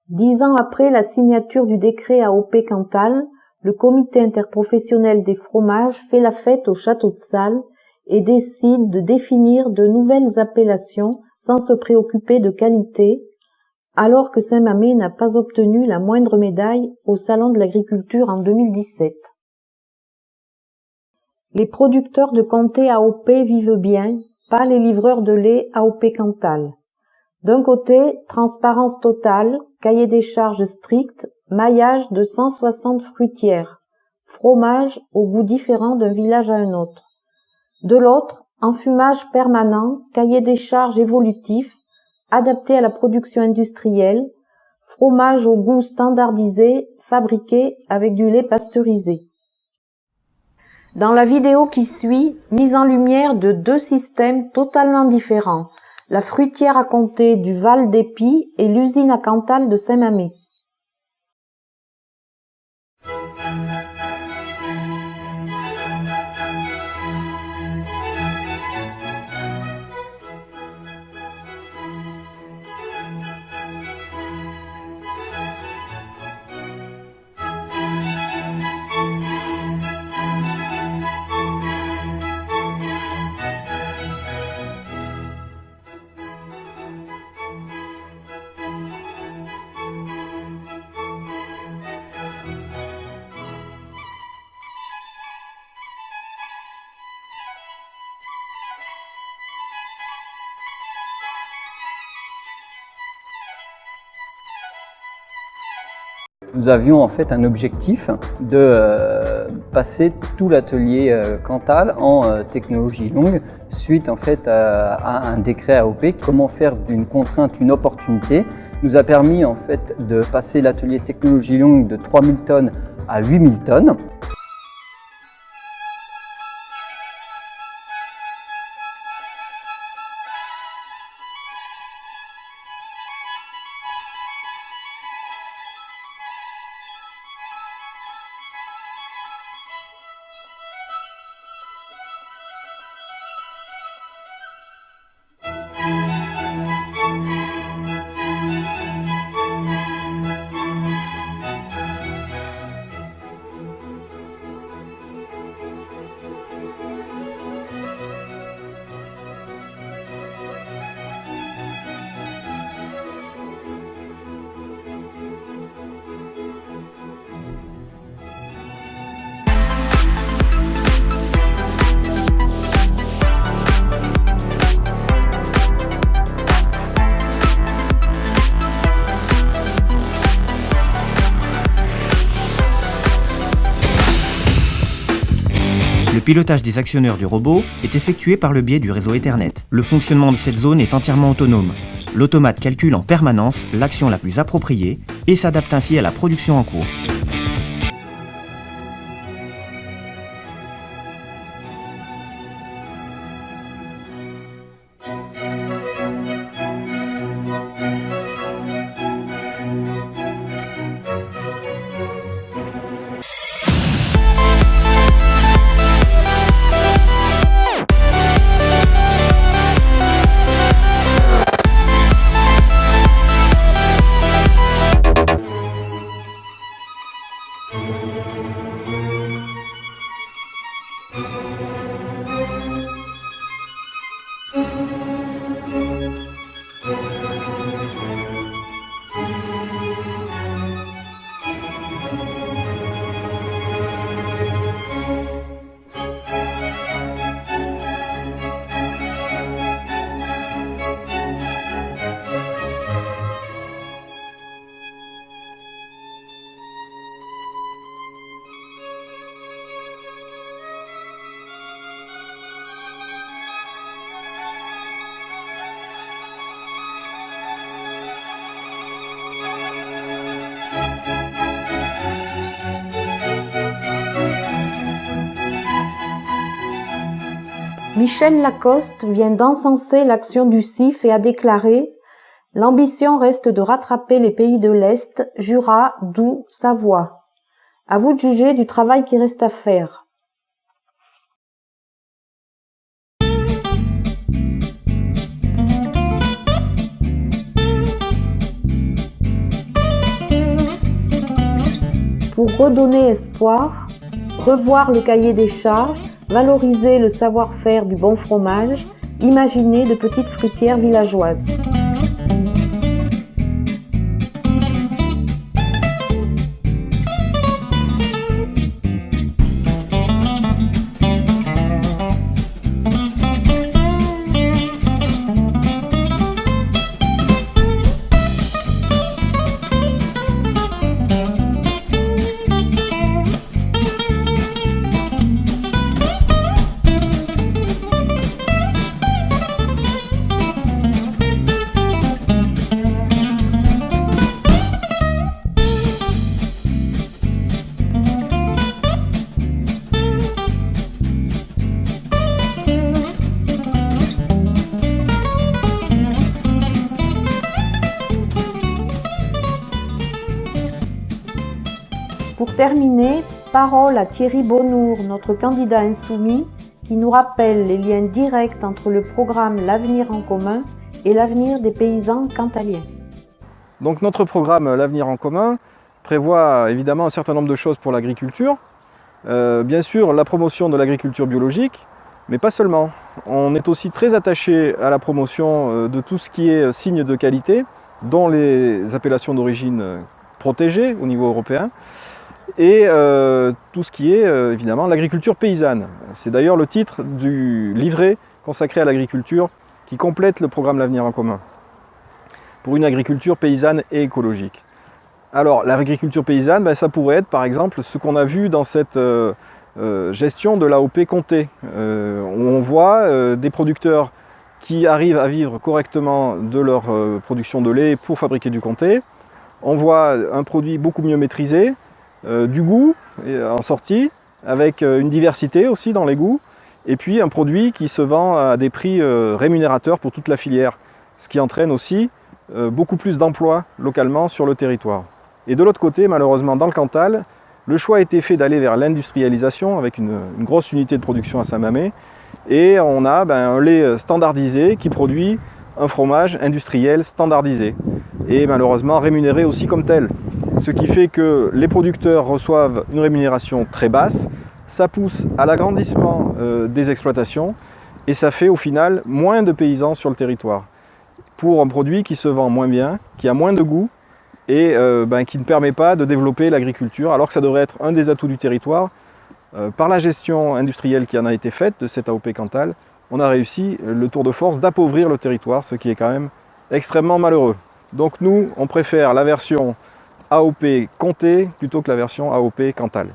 10 ans après la signature du décret AOP Cantal, le comité interprofessionnel des fromages fait la fête au château de Salles et décide de définir de nouvelles appellations sans se préoccuper de qualité, alors que Saint-Mamet n'a pas obtenu la moindre médaille au Salon de l'agriculture en 2017. Les producteurs de comté AOP vivent bien, pas les livreurs de lait AOP Cantal. D'un côté, transparence totale, cahier des charges strict, maillage de 160 fruitières, fromage au goût différent d'un village à un autre. De l'autre, enfumage permanent, cahier des charges évolutif, adapté à la production industrielle, fromage au goût standardisé, fabriqué avec du lait pasteurisé. Dans la vidéo qui suit, mise en lumière de deux systèmes totalement différents, la fruitière à comté du Val d'Épis et l'usine à Cantal de Saint-Mamet. Nous avions en fait un objectif de passer tout l'atelier Cantal en technologie longue suite en fait à un décret AOP. Comment faire d'une contrainte une opportunité nous a permis en fait de passer l'atelier technologie longue de 3000 tonnes à 8000 tonnes. Le pilotage des actionneurs du robot est effectué par le biais du réseau Ethernet. Le fonctionnement de cette zone est entièrement autonome. L'automate calcule en permanence l'action la plus appropriée et s'adapte ainsi à la production en cours. Michel Lacoste vient d'encenser l'action du CIF et a déclaré « L'ambition reste de rattraper les pays de l'Est, Jura, Doubs, Savoie. À vous de juger du travail qui reste à faire. » pour redonner espoir, revoir le cahier des charges, valoriser le savoir-faire du bon fromage, imaginer de petites fruitières villageoises. Pour terminer, parole à Thierry Bonnour, notre candidat insoumis, qui nous rappelle les liens directs entre le programme L'Avenir en commun et l'avenir des paysans cantaliens. Donc notre programme L'Avenir en commun prévoit évidemment un certain nombre de choses pour l'agriculture. Bien sûr, la promotion de l'agriculture biologique, mais pas seulement. On est aussi très attaché à la promotion de tout ce qui est signe de qualité, dont les appellations d'origine protégées au niveau européen, et tout ce qui est évidemment l'agriculture paysanne. C'est d'ailleurs le titre du livret consacré à l'agriculture qui complète le programme L'Avenir en commun, pour une agriculture paysanne et écologique. Alors l'agriculture paysanne, ça pourrait être par exemple ce qu'on a vu dans cette gestion de l'AOP Comté, où on voit des producteurs qui arrivent à vivre correctement de leur production de lait pour fabriquer du comté. On voit un produit beaucoup mieux maîtrisé, du goût en sortie, avec une diversité aussi dans les goûts, et puis un produit qui se vend à des prix rémunérateurs pour toute la filière, ce qui entraîne aussi beaucoup plus d'emplois localement sur le territoire. Et de l'autre côté, malheureusement dans le Cantal, le choix a été fait d'aller vers l'industrialisation avec une grosse unité de production à Saint-Mamès, et on a un lait standardisé qui produit un fromage industriel standardisé, et malheureusement rémunéré aussi comme tel. Ce qui fait que les producteurs reçoivent une rémunération très basse, ça pousse à l'agrandissement des exploitations et ça fait au final moins de paysans sur le territoire pour un produit qui se vend moins bien, qui a moins de goût et qui ne permet pas de développer l'agriculture alors que ça devrait être un des atouts du territoire. Par la gestion industrielle qui en a été faite de cette AOP Cantal, on a réussi le tour de force d'appauvrir le territoire, ce qui est quand même extrêmement malheureux. Donc nous, on préfère la version AOP Comté plutôt que la version AOP Cantal.